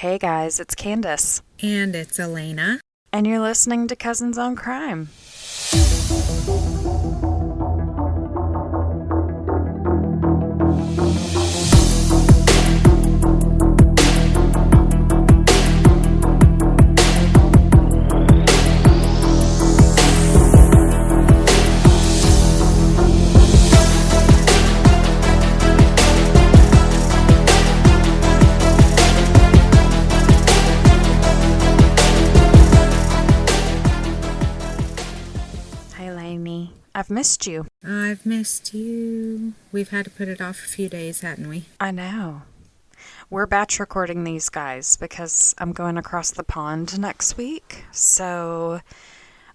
Hey guys, it's Candace. And it's Elena. And you're listening to Cousins on Crime. I've missed you. I've missed you. We've had to put it off a few days, hadn't we? I know. We're batch recording these guys because I'm going across the pond next week. So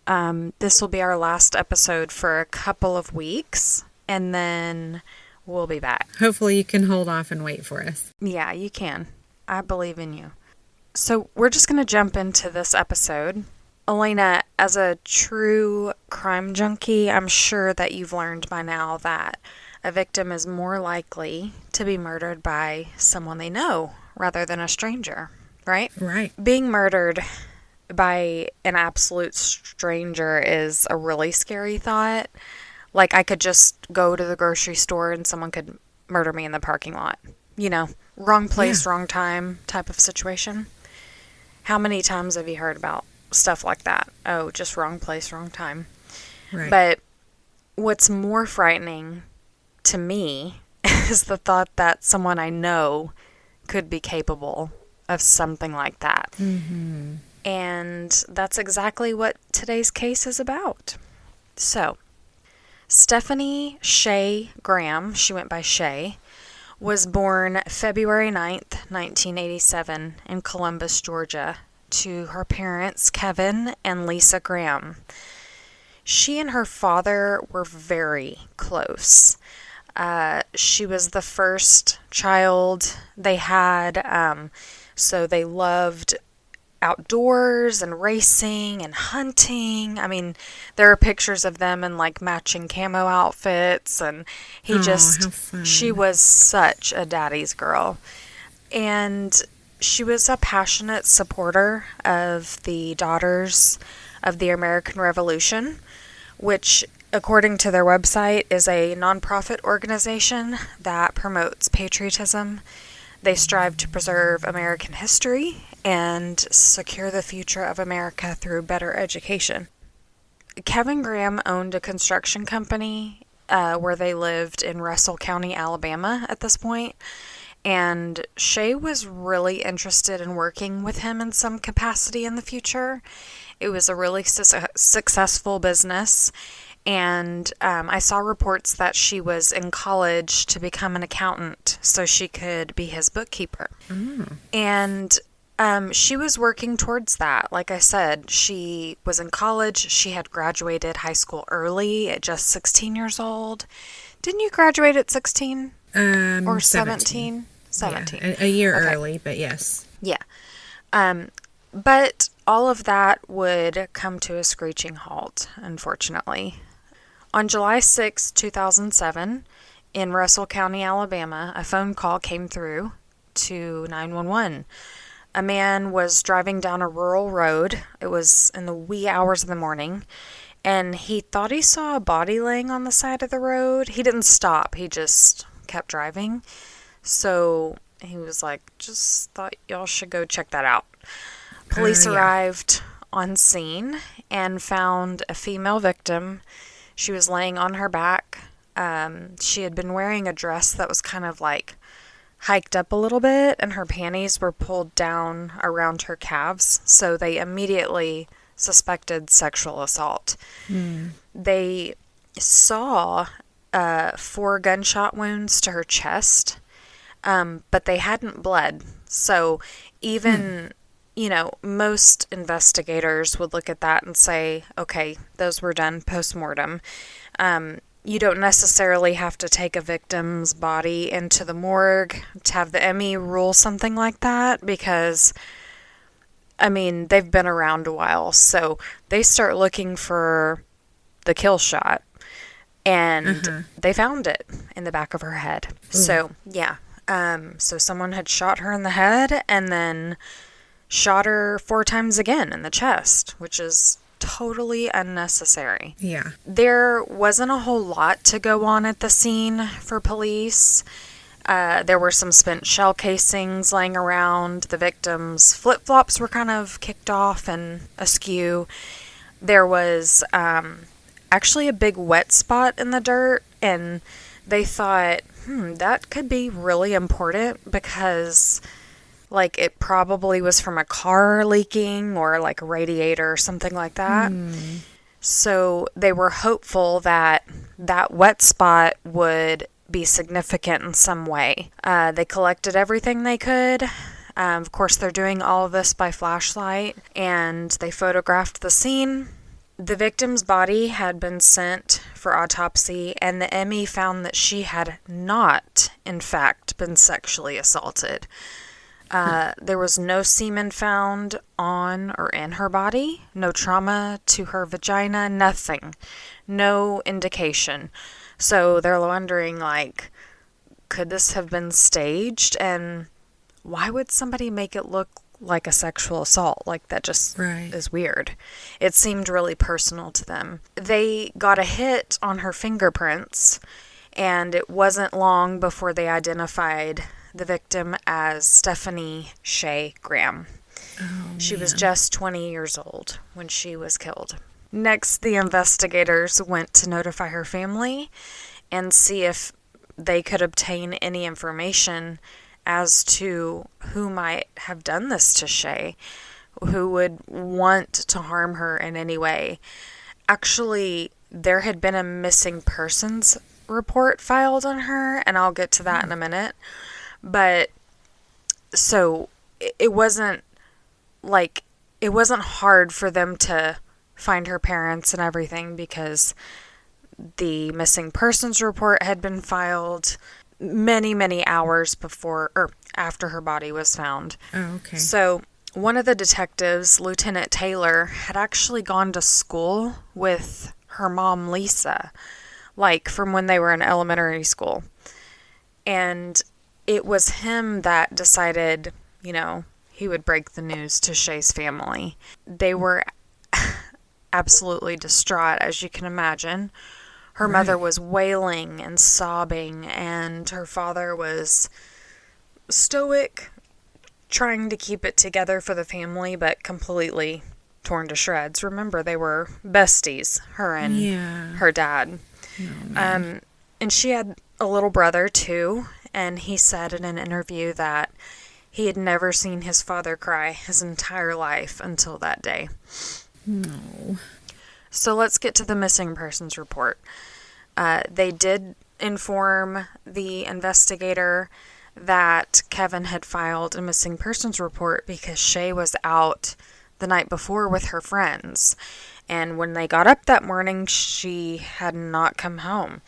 this will be our last episode for a couple of weeks, and then we'll be back. Hopefully you can hold off and wait for us. Yeah, you can. I believe in you. So we're just going to jump into this episode. Elena, as a true crime junkie, I'm sure that you've learned by now that a victim is more likely to be murdered by someone they know rather than a stranger, right? Right. Being murdered by an absolute stranger is a really scary thought. Like, I could just go to the grocery store and someone could murder me in the parking lot. You know, wrong place, wrong time type of situation. How many times have you heard about stuff like that? Oh, just wrong place, wrong time. Right. But what's more frightening to me is the thought that someone I know could be capable of something like that. Mm-hmm. And that's exactly what today's case is about. So, Stephanie Shea Graham, she went by Shea, was born February 9th, 1987 in Columbus, Georgia, to her parents, Kevin and Lisa Graham. She and her father were very close. She was the first child they had, so they loved outdoors and racing and hunting. I mean, there are pictures of them in like matching camo outfits, and she was such a daddy's girl. And she was a passionate supporter of the Daughters of the American Revolution, which, according to their website, is a nonprofit organization that promotes patriotism. They strive to preserve American history and secure the future of America through better education. Kevin Graham owned a construction company where they lived in Russell County, Alabama at this point. And Shea was really interested in working with him in some capacity in the future. It was a really successful business. And I saw reports that she was in college to become an accountant so she could be his bookkeeper. Mm. And she was working towards that. Like I said, she was in college. She had graduated high school early at just 16 years old. Didn't you graduate at 16? Or 17? 17. Yeah, a year early, but yes. Yeah. But all of that would come to a screeching halt, unfortunately. On July 6, 2007, in Russell County, Alabama, a phone call came through to 911. A man was driving down a rural road. It was in the wee hours of the morning. And he thought he saw a body laying on the side of the road. He didn't stop. He just kept driving. So he was like, just thought y'all should go check that out. Police arrived on scene and found a female victim. She was laying on her back. She had been wearing a dress that was kind of like hiked up a little bit, and her panties were pulled down around her calves. So they immediately suspected sexual assault. Mm. They saw 4 gunshot wounds to her chest, but they hadn't bled. So even, most investigators would look at that and say, okay, those were done post-mortem. You don't necessarily have to take a victim's body into the morgue to have the ME rule something like that, because they've been around a while, so they start looking for the kill shot, and they found it in the back of her head. So, yeah, So someone had shot her in the head and then shot her 4 times again in the chest, which is totally unnecessary. Yeah. There wasn't a whole lot to go on at the scene for police. There were some spent shell casings laying around. The victim's flip-flops were kind of kicked off and askew. There was actually a big wet spot in the dirt, and they thought, that could be really important because, like, it probably was from a car leaking or, like, a radiator or something like that. So they were hopeful that that wet spot would be significant in some way. They collected everything they could. Of course, they're doing all of this by flashlight, and they photographed the scene. The victim's body had been sent for autopsy, and the ME found that she had not, in fact, been sexually assaulted. There was no semen found on or in her body, no trauma to her vagina, nothing. No indication. So they're wondering, like, could this have been staged? And why would somebody make it look like a sexual assault? Like, that just is weird. It seemed really personal to them. They got a hit on her fingerprints, and it wasn't long before they identified the victim as Stephanie Shea Graham. She was just 20 years old when she was killed. Next, the investigators went to notify her family and see if they could obtain any information as to who might have done this to Shea, who would want to harm her in any way. Actually, there had been a missing persons report filed on her, and I'll get to that in a minute. But, so, it wasn't hard for them to find her parents and everything because the missing persons report had been filed many, many hours before or after her body was found. Oh, okay. So one of the detectives, Lieutenant Taylor, had actually gone to school with her mom, Lisa, like from when they were in elementary school. And it was him that decided, he would break the news to Shea's family. They were absolutely distraught, as you can imagine. Her mother was wailing and sobbing, and her father was stoic, trying to keep it together for the family, but completely torn to shreds. Remember, they were besties, her and her dad. And she had a little brother, too, and he said in an interview that he had never seen his father cry his entire life until that day. No. So let's get to the missing persons report. They did inform the investigator that Kevin had filed a missing persons report because Shea was out the night before with her friends. And when they got up that morning, she had not come home.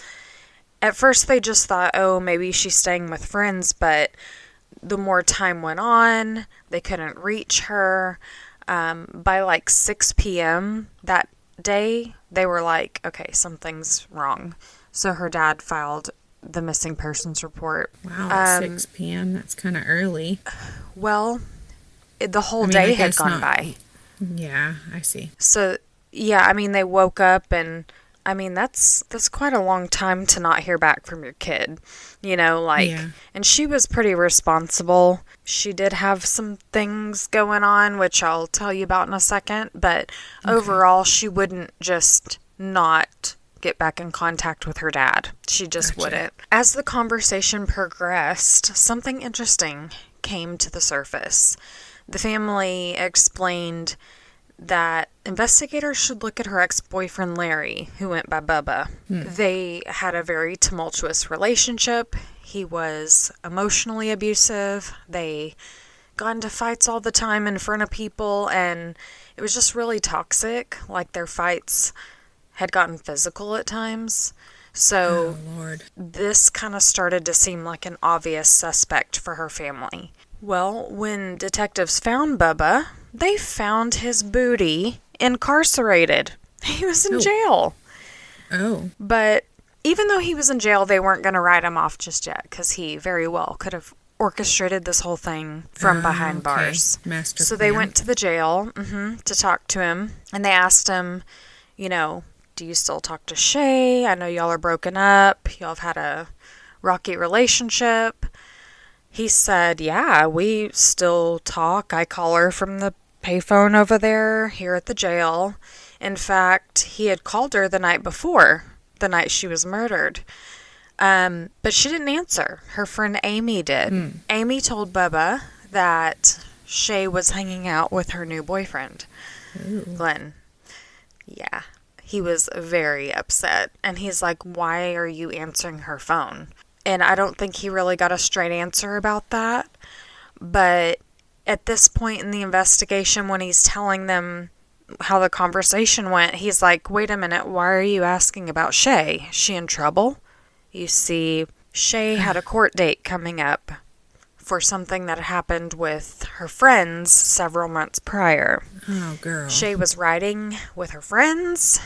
At first, they just thought, maybe she's staying with friends, but the more time went on, they couldn't reach her. By like 6 p.m. that day, they were like, okay, something's wrong. So her dad filed the missing persons report. Wow, 6 p.m., that's kind of early. Well, the whole day had gone by. Yeah, I see. So, yeah, they woke up and, that's quite a long time to not hear back from your kid, and she was pretty responsible. She did have some things going on, which I'll tell you about in a second, but overall, she wouldn't just not get back in contact with her dad. She just wouldn't. As the conversation progressed, something interesting came to the surface. The family explained that investigators should look at her ex-boyfriend Larry, who went by Bubba. They had a very tumultuous relationship. He was emotionally abusive. They got into fights all the time in front of people, and it was just really toxic. Like, their fights had gotten physical at times. So this kind of started to seem like an obvious suspect for her family. Well, when detectives found Bubba, they found his booty incarcerated. He was in jail. Oh. But even though he was in jail, they weren't going to write him off just yet because he very well could have orchestrated this whole thing from behind bars. Master So plan. they went to the jail to talk to him, and they asked him, you know, do you still talk to Shay? I know y'all are broken up. Y'all have had a rocky relationship. He said, yeah, we still talk. I call her from the payphone over there here at the jail. In fact, he had called her the night before, the night she was murdered. But she didn't answer. Her friend Amy did. Amy told Bubba that Shay was hanging out with her new boyfriend, Glenn. Yeah. He was very upset. And he's like, why are you answering her phone? And I don't think he really got a straight answer about that. But at this point in the investigation, when he's telling them how the conversation went, he's like, wait a minute, why are you asking about Shay? Is she in trouble? You see, Shay had a court date coming up for something that happened with her friends several months prior. Oh, girl. Shay was riding with her friends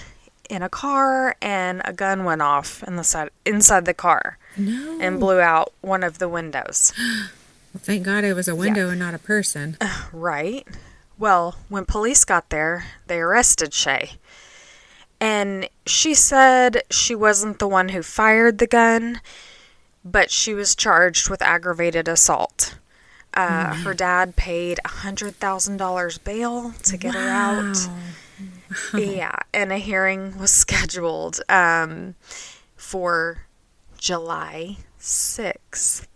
in a car, and a gun went off inside the car. No. And blew out one of the windows. Well, thank God it was a window and not a person. Right. Well, when police got there, they arrested Shay. And she said she wasn't the one who fired the gun, but she was charged with aggravated assault. Her dad paid $100,000 bail to get her out. Yeah, and a hearing was scheduled for July 6th.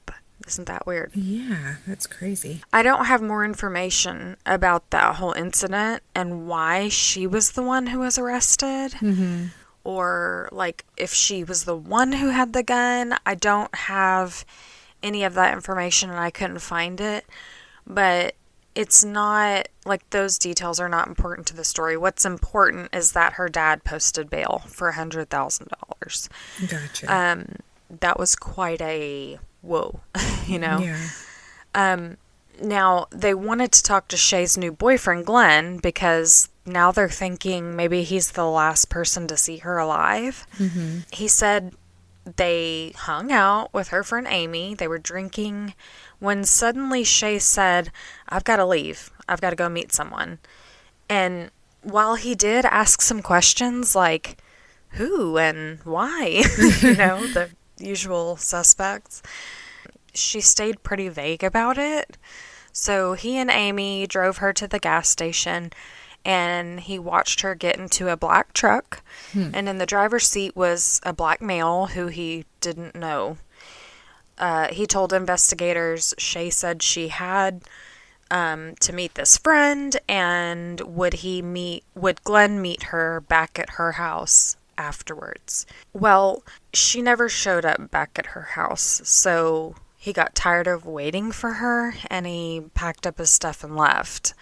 Isn't that weird? Yeah, that's crazy. I don't have more information about that whole incident and why she was the one who was arrested. Or, like, if she was the one who had the gun. I don't have any of that information, and I couldn't find it. But it's not, like, those details are not important to the story. What's important is that her dad posted bail for $100,000. Gotcha. That was quite a whoa, you know? Yeah. Now, they wanted to talk to Shay's new boyfriend, Glenn, because now they're thinking maybe he's the last person to see her alive. He said they hung out with her friend Amy. They were drinking when suddenly Shay said, I've got to leave. I've got to go meet someone. And while he did ask some questions like, who and why, you know, the usual suspects, she stayed pretty vague about it. So he and Amy drove her to the gas station, and he watched her get into a black truck, and in the driver's seat was a black male who he didn't know. He told investigators Shay said she had to meet this friend, and would Glenn meet her back at her house afterwards. Well, she never showed up back at her house, so he got tired of waiting for her, and he packed up his stuff and left.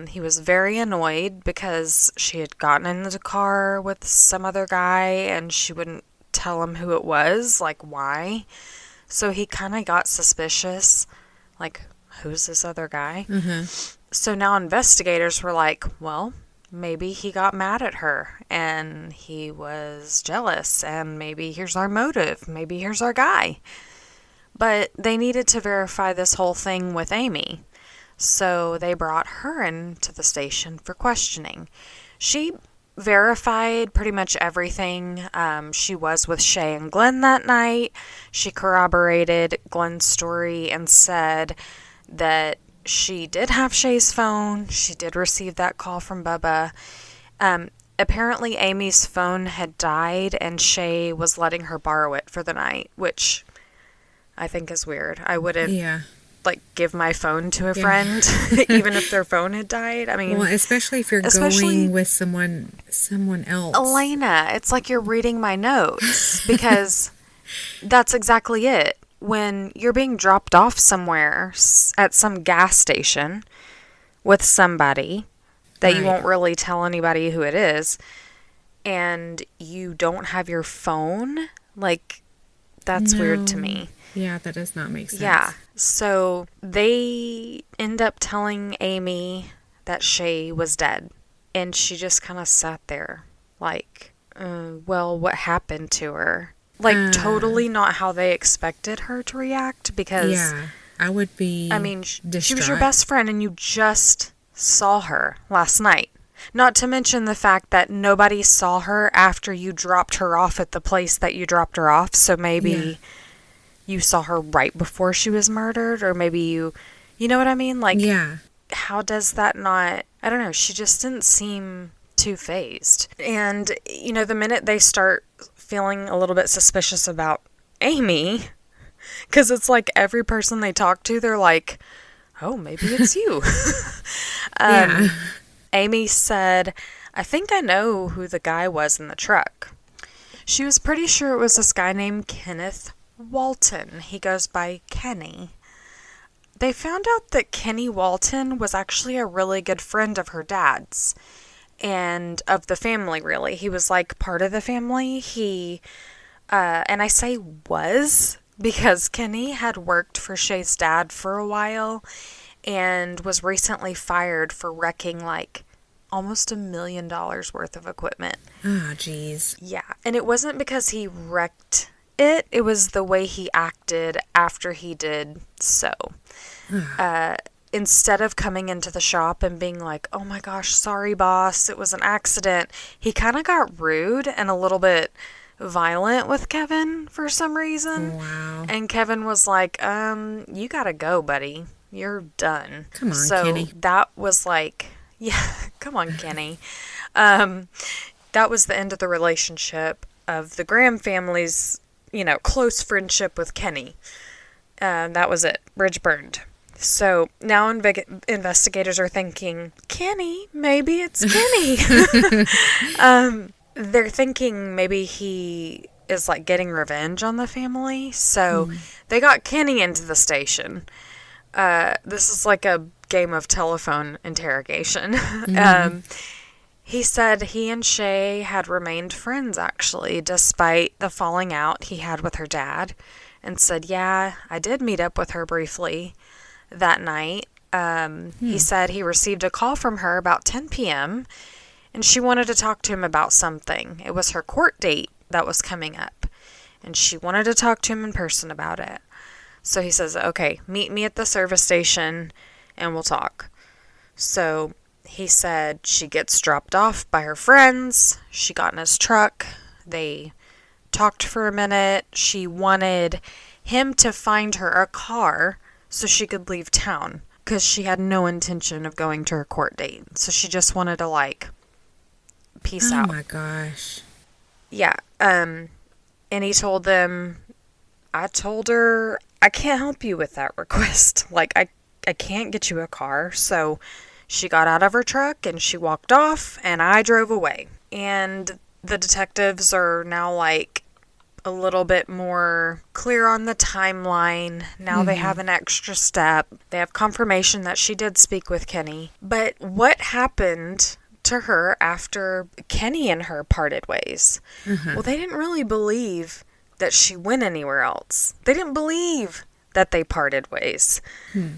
He was very annoyed because she had gotten in the car with some other guy, and she wouldn't tell him who it was, like, why. So he kind of got suspicious, like, who's this other guy? So now investigators were like, well, maybe he got mad at her and he was jealous, and maybe here's our motive. Maybe here's our guy. But they needed to verify this whole thing with Amy. So they brought her into the station for questioning. She verified pretty much everything. She was with Shay and Glenn that night. She corroborated Glenn's story and said that she did have Shay's phone. She did receive that call from Bubba. Apparently Amy's phone had died and Shay was letting her borrow it for the night, which I think is weird. I wouldn't like give my phone to a friend even if their phone had died. I mean, well, especially if you're going with someone else. Elena, it's like you're reading my notes because that's exactly it. When you're being dropped off somewhere at some gas station with somebody that you won't really tell anybody who it is, and you don't have your phone, like, that's weird to me. Yeah, that does not make sense. Yeah. So they end up telling Amy that Shay was dead. And she just kind of sat there like, well, what happened to her? Like, totally not how they expected her to react, because, Yeah, I would be I mean, she was your distraught. best friend and you just saw her last night. Not to mention the fact that nobody saw her after you dropped her off at the place that you dropped her off, so maybe Yeah. you saw her right before she was murdered, or maybe you know what I mean? Like, Yeah. how does that not, I don't know, she just didn't seem too phased. And, the minute they start feeling a little bit suspicious about Amy, because it's like every person they talk to, they're like, oh, maybe it's you. Yeah. Amy said, I think I know who the guy was in the truck. She was pretty sure it was this guy named Kenneth Walton. He goes by Kenny. They found out that Kenny Walton was actually a really good friend of her dad's and of the family, really. He was like part of the family. And I say was because Kenny had worked for Shay's dad for a while and was recently fired for wrecking like almost $1 million worth of equipment. Oh, jeez. Yeah, and it wasn't because he wrecked it, it was the way he acted after he did so. Instead of coming into the shop and being like, oh my gosh, sorry boss, it was an accident, he kind of got rude and a little bit violent with Kevin for some reason. Wow. And Kevin was like, you gotta go, buddy. You're done. Come on, so Kenny. that was like, yeah, come on, Kenny. That was the end of the relationship of the Graham family's, close friendship with Kenny. That was it. Bridge burned. So now investigators are thinking, Kenny, maybe it's Kenny. They're thinking maybe he is like getting revenge on the family. So they got Kenny into the station. This is like a game of telephone interrogation. He said he and Shay had remained friends, actually, despite the falling out he had with her dad, and said, yeah, I did meet up with her briefly that night. He said he received a call from her about 10 p.m., and she wanted to talk to him about something. It was her court date that was coming up, and she wanted to talk to him in person about it. So he says, okay, meet me at the service station, and we'll talk. So he said she gets dropped off by her friends. She got in his truck. They talked for a minute. She wanted him to find her a car so she could leave town because she had no intention of going to her court date. So she just wanted to, like, peace out. Oh my gosh. Yeah. And he told them, I told her, I can't help you with that request. Like, I can't get you a car. So she got out of her truck and she walked off and I drove away. And the detectives are now like a little bit more clear on the timeline. Now they have an extra step. They have confirmation that she did speak with Kenny. But what happened to her after Kenny and her parted ways? Well, they didn't really believe that she went anywhere else. They didn't believe that they parted ways.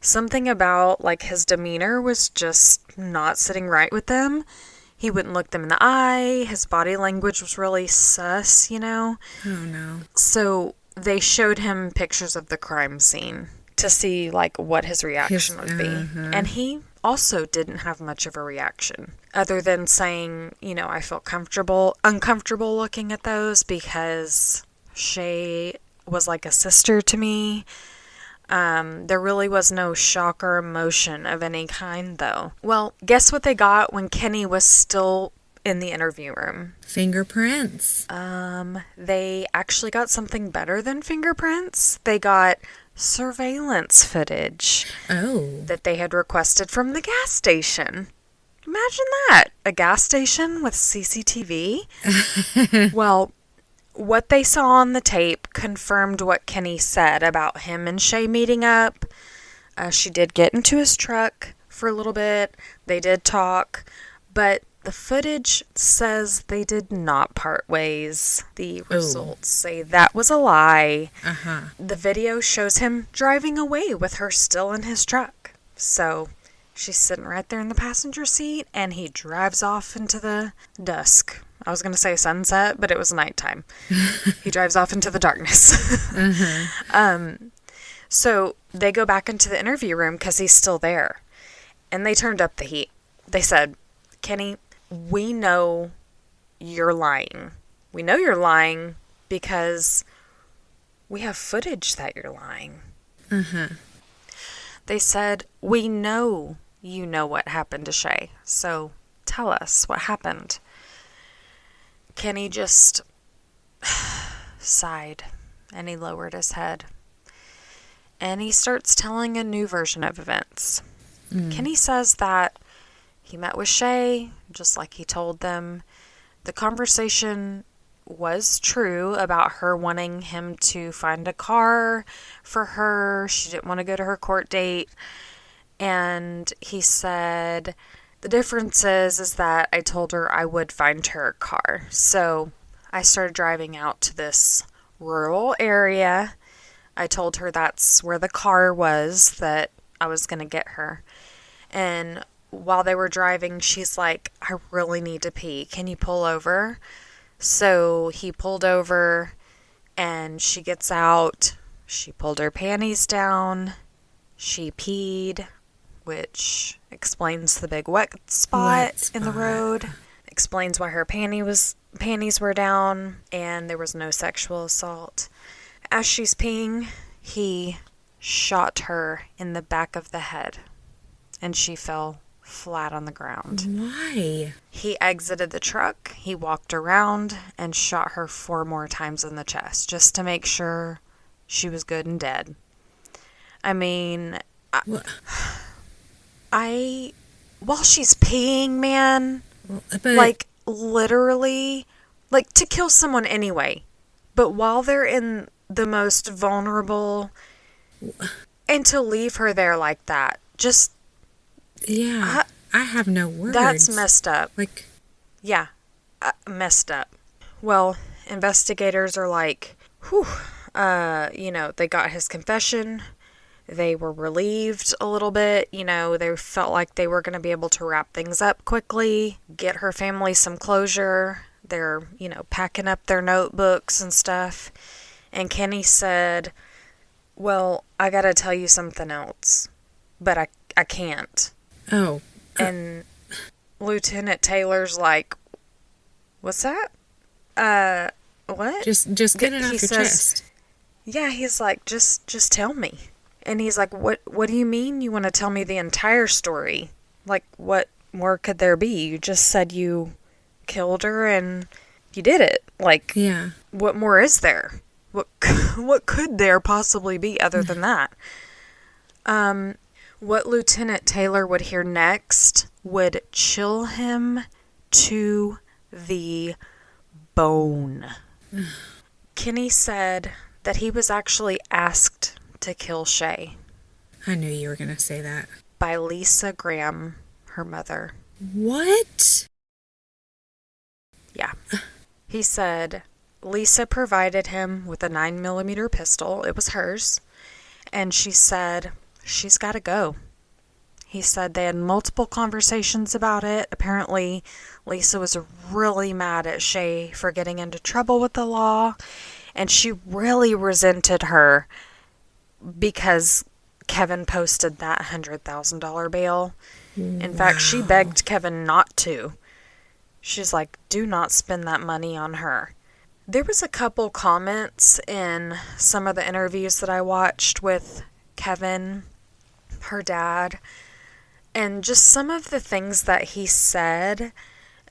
Something about like his demeanor was just not sitting right with them. He wouldn't look them in the eye. His body language was really sus, Oh no. So they showed him pictures of the crime scene to see like what his reaction would be. And he also didn't have much of a reaction other than saying, I felt uncomfortable looking at those because Shay was like a sister to me. There really was no shock or emotion of any kind, though. Well, guess what they got when Kenny was still in the interview room? Fingerprints. They actually got something better than fingerprints. They got surveillance footage Oh. that they had requested from the gas station. Imagine that. A gas station with CCTV? Well, what they saw on the tape confirmed what Kenny said about him and Shay meeting up. She did get into his truck for a little bit. They did talk, but the footage says they did not part ways. The results say that was a lie. The video shows him driving away with her still in his truck. So she's sitting right there in the passenger seat, and he drives off into the dusk I was going to say sunset, but it was nighttime. He drives off into the darkness. So they go back into the interview room because he's still there. And they turned up the heat. They said, Kenny, we know you're lying. We know you're lying because we have footage that you're lying. They said, we know you know what happened to Shay. So tell us what happened. Kenny just sighed and he lowered his head. And he starts telling a new version of events. Kenny says that he met with Shay, just like he told them. The conversation was true about her wanting him to find a car for her. She didn't want to go to her court date. And he said, the difference is that I told her I would find her a car. So I started driving out to this rural area. I told her that's where the car was that I was going to get her. And while they were driving, she's like, I really need to pee. Can you pull over? So he pulled over and she gets out. She pulled her panties down. She peed, which explains the big wet spot in the road. Explains why her panties were down and there was no sexual assault. As she's peeing, he shot her in the back of the head, and she fell flat on the ground. Why? He exited the truck, he walked around, and shot her 4 more times in the chest, just to make sure she was good and dead. I mean, while she's peeing, man, like, literally, like, to kill someone anyway, but while they're in the most vulnerable, and to leave her there like that, just... Yeah, I have no words. That's messed up. Like... Yeah, messed up. Well, investigators are like, whew, they got his confession. They were relieved a little bit. They felt like they were going to be able to wrap things up quickly, get her family some closure. They're, packing up their notebooks and stuff. And Kenny said, well, I got to tell you something else, but I can't. Oh. And Lieutenant Taylor's like, what's that? What? Just get it off your chest. Yeah, he's like, just tell me. And he's like, what do you mean you want to tell me the entire story? Like, what more could there be? You just said you killed her and you did it. Like, yeah. What more is there? What could there possibly be other than that? What Lieutenant Taylor would hear next would chill him to the bone. Kenny said that he was actually asked to kill Shay. I knew you were going to say that. By Lisa Graham, her mother. What? Yeah. He said Lisa provided him with a 9mm pistol. It was hers. And she said, she's got to go. He said they had multiple conversations about it. Apparently, Lisa was really mad at Shay for getting into trouble with the law. And she really resented her because Kevin posted that $100,000 bail. In fact, she begged Kevin not to. She's like, do not spend that money on her. There was a couple comments in some of the interviews that I watched with Kevin, her dad, and just some of the things that he said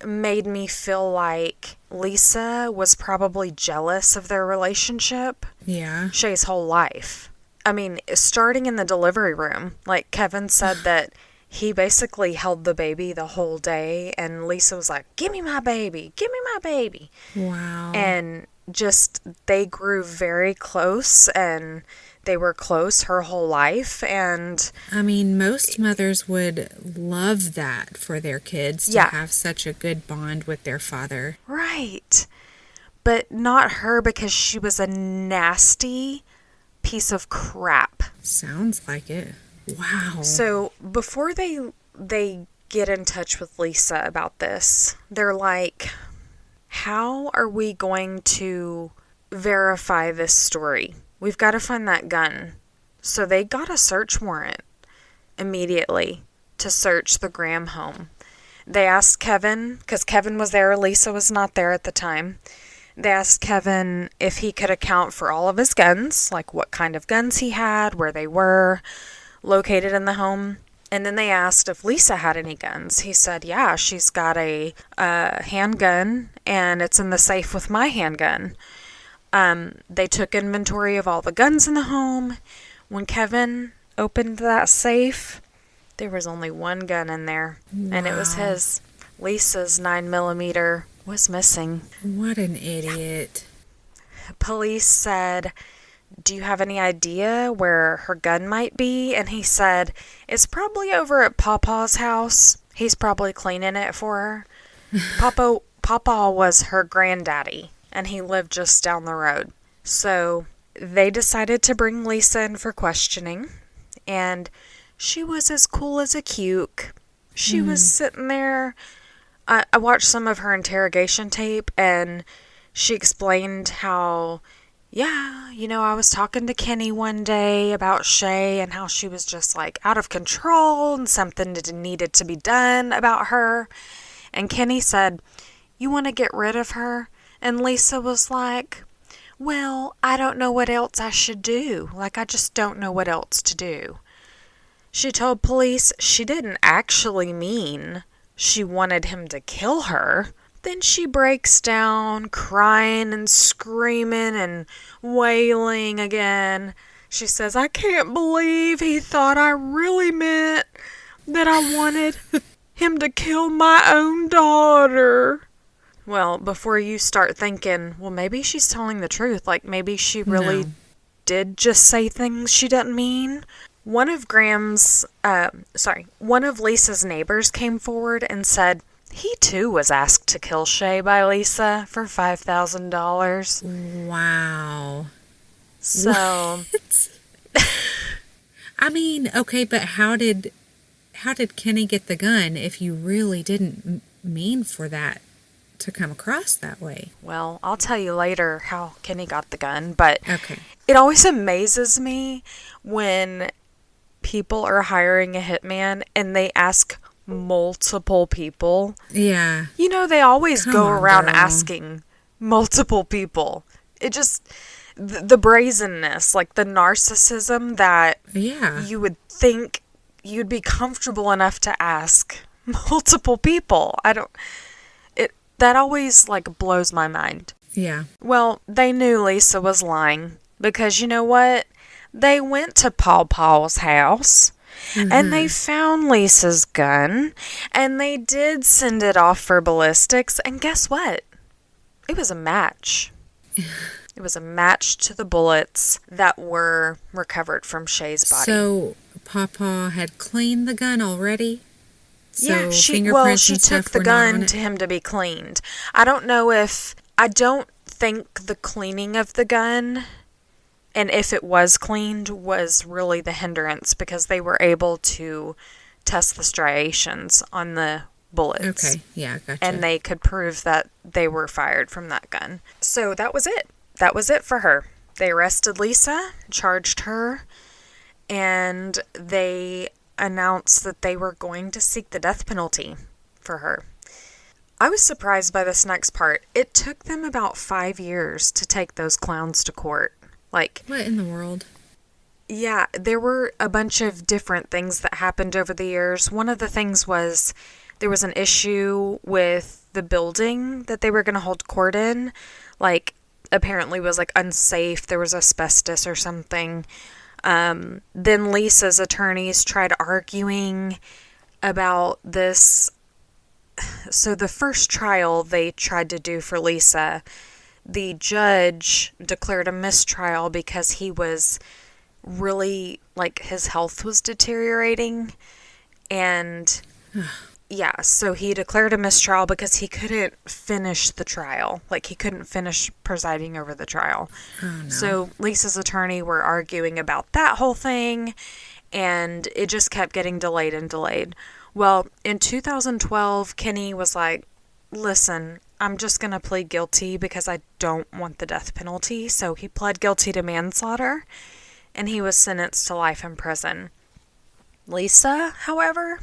made me feel like Lisa was probably jealous of their relationship. Yeah. Shay's whole life. I mean, starting in the delivery room, like Kevin said that he basically held the baby the whole day, and Lisa was like, give me my baby, give me my baby. Wow. And just, they grew very close, and they were close her whole life, and... I mean, most mothers would love that for their kids to have such a good bond with their father. Right. But not her, because she was a nasty piece of crap. Sounds like it. Wow. So before they get in touch with Lisa about this, they're like, how are we going to verify this story? We've got to find that gun. So they got a search warrant immediately to search the Graham home. They asked Kevin, because Kevin was there, Lisa was not there at the time. They asked Kevin if he could account for all of his guns, like what kind of guns he had, where they were located in the home. And then they asked if Lisa had any guns. He said, yeah, she's got a handgun, and it's in the safe with my handgun. They took inventory of all the guns in the home. When Kevin opened that safe, there was only one gun in there, and it was his. Lisa's 9mm was missing. What an idiot. Police said, do you have any idea where her gun might be? And he said, it's probably over at Papa's house. He's probably cleaning it for her. Papa was her granddaddy, and he lived just down the road. So they decided to bring Lisa in for questioning, and she was as cool as a cuke. She was sitting there. I watched some of her interrogation tape, and she explained how, yeah, I was talking to Kenny one day about Shay and how she was just like out of control and something needed to be done about her. And Kenny said, you want to get rid of her? And Lisa was like, well, I don't know what else I should do. Like, I just don't know what else to do. She told police she didn't actually mean she wanted him to kill her. Then she breaks down, crying and screaming and wailing again. She says, I can't believe he thought I really meant that I wanted him to kill my own daughter. Well, before you start thinking, well, maybe she's telling the truth. Like, maybe she really did just say things she didn't mean. One of Lisa's neighbors came forward and said he too was asked to kill Shay by Lisa for $5,000. Wow. So, I mean, okay, but how did Kenny get the gun if you really didn't mean for that to come across that way? Well, I'll tell you later how Kenny got the gun, but okay. It always amazes me when people are hiring a hitman and they ask multiple people. Yeah. They always go around girl. asking multiple people. It just, the brazenness, like the narcissism that you would think you'd be comfortable enough to ask multiple people. That always like blows my mind. Yeah. Well, they knew Lisa was lying because you know what? They went to Paw Paw's house and they found Lisa's gun and they did send it off for ballistics. And guess what? It was a match. It was a match to the bullets that were recovered from Shay's body. So Papa had cleaned the gun already? Yeah, she took the were gun to him to be cleaned. I don't think the cleaning of the gun, and if it was cleaned, was really the hindrance because they were able to test the striations on the bullets. Okay, yeah, gotcha. And they could prove that they were fired from that gun. So that was it. That was it for her. They arrested Lisa, charged her, and they announced that they were going to seek the death penalty for her. I was surprised by this next part. It took them about 5 years to take those clowns to court. Like, what in the world? Yeah, there were a bunch of different things that happened over the years. One of the things was there was an issue with the building that they were going to hold court in. Like, apparently was like unsafe. There was asbestos or something. Then Lisa's attorneys tried arguing about this. So the first trial they tried to do for Lisa, the judge declared a mistrial because he was really, like, his health was deteriorating. And yeah, so he declared a mistrial because he couldn't finish the trial. Like, he couldn't finish presiding over the trial. Oh, no. So Lisa's attorney were arguing about that whole thing, and it just kept getting delayed and delayed. Well, in 2012, Kenny was like, listen, I'm just going to plead guilty because I don't want the death penalty. So he pled guilty to manslaughter and he was sentenced to life in prison. Lisa, however,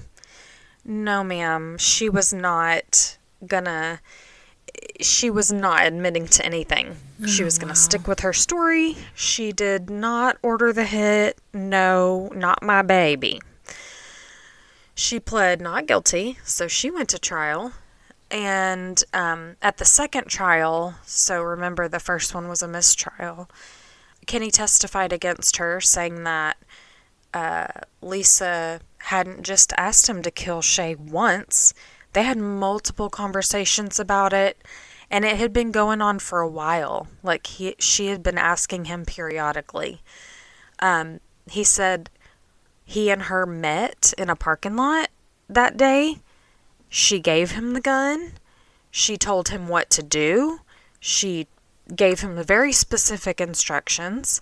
no ma'am, she was not admitting to anything. She was going to stick with her story. She did not order the hit. No, not my baby. She pled not guilty, so she went to trial. And at the second trial, so remember the first one was a mistrial, Kenny testified against her, saying that Lisa hadn't just asked him to kill Shay once. They had multiple conversations about it, and it had been going on for a while. Like, she had been asking him periodically. He said he and her met in a parking lot that day. She gave him the gun. She told him what to do. She gave him very specific instructions.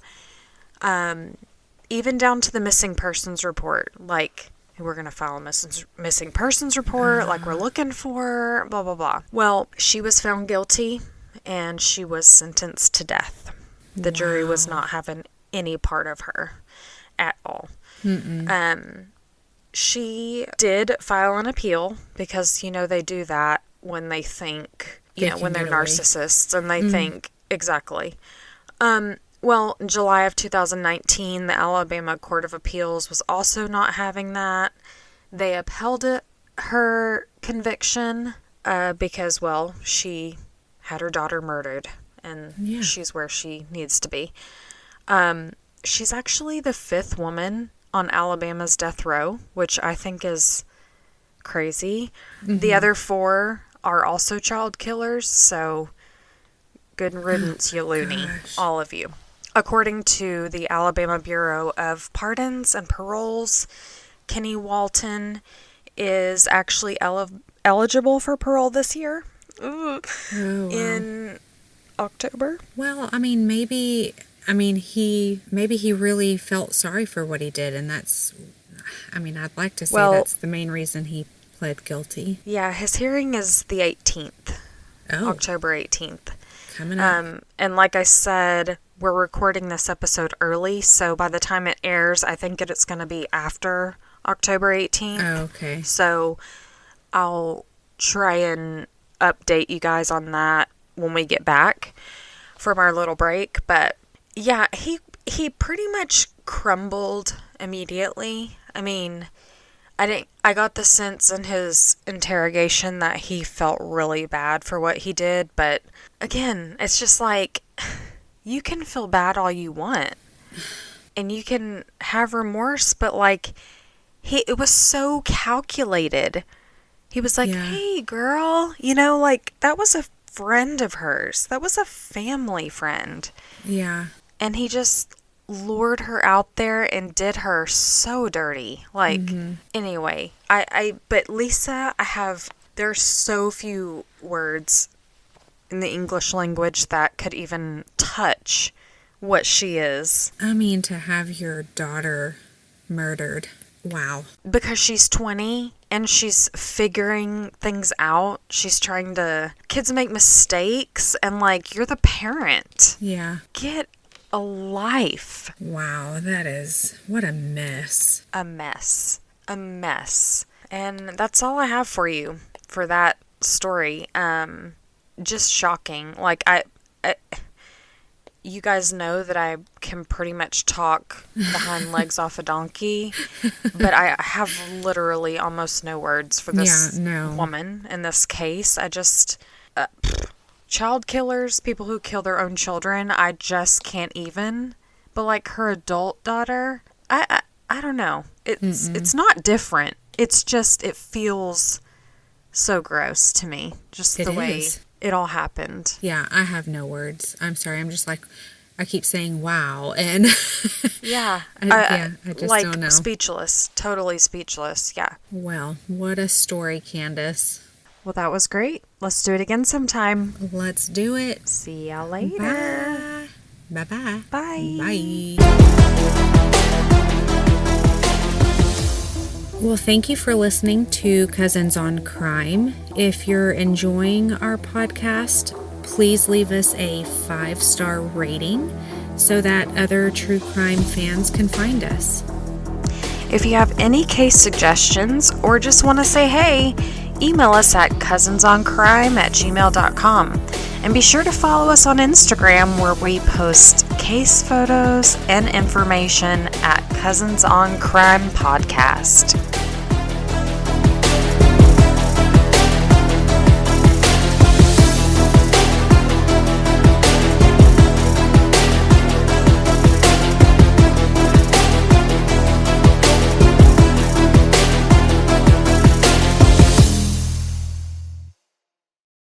Even down to the missing persons report. Like, we're going to file a missing persons report, like we're looking for, blah, blah, blah. Well, she was found guilty, and she was sentenced to death. The jury was not having any part of her at all. She did file an appeal because, they do that when they think, when they're narcissists and they think, exactly. Well, in July of 2019, the Alabama Court of Appeals was also not having that. They upheld her conviction because, well, she had her daughter murdered, and she's where she needs to be. She's actually the 5th woman on Alabama's death row, which I think is crazy. The other 4 are also child killers, so good riddance, you loony, all of you. According to the Alabama Bureau of Pardons and Paroles, Kenny Walton is actually eligible for parole this year in October. Well, maybe he really felt sorry for what he did, and I'd like to say that's the main reason he pled guilty. Yeah, his hearing is the 18th. October 18th. Coming up. And like I said, we're recording this episode early, so by the time it airs, I think it's going to be after October 18th. Oh, okay. So I'll try and update you guys on that when we get back from our little break. But yeah, he pretty much crumbled immediately. I got the sense in his interrogation that he felt really bad for what he did, but again, it's just like, you can feel bad all you want, and you can have remorse, but like, it was so calculated. He was like, hey girl, that was a friend of hers. That was a family friend. Yeah. And he just lured her out there and did her so dirty. Like, anyway, but Lisa, there's so few words in the English language that could even touch what she is. To have your daughter murdered. Wow. Because she's 20 and she's figuring things out. She's kids make mistakes, and like, you're the parent. Yeah. Get a life. Wow, what a mess. A mess. And that's all I have for you for that story. Just shocking. Like, you guys know that I can pretty much talk the hind legs off a donkey, but I have literally almost no words for this woman in this case. I just, child killers, people who kill their own children, I just can't even. But like, her adult daughter, I don't know. It's not different. It's just, it feels so gross to me. Just the way it all happened. Yeah, I have no words. I'm sorry. I'm just like, I keep saying wow, and yeah, I just like, don't know. Speechless, totally speechless. Yeah. Well, what a story, Candace. Well, that was great. Let's do it again sometime. Let's do it. See y'all later. Bye. Bye-bye. Bye. Bye. Well, thank you for listening to Cousins on Crime. If you're enjoying our podcast, please leave us a 5-star rating so that other true crime fans can find us. If you have any case suggestions or just want to say hey, email us at cousinsoncrime@gmail.com. And be sure to follow us on Instagram, where we post case photos and information at Cousins on Crime Podcast.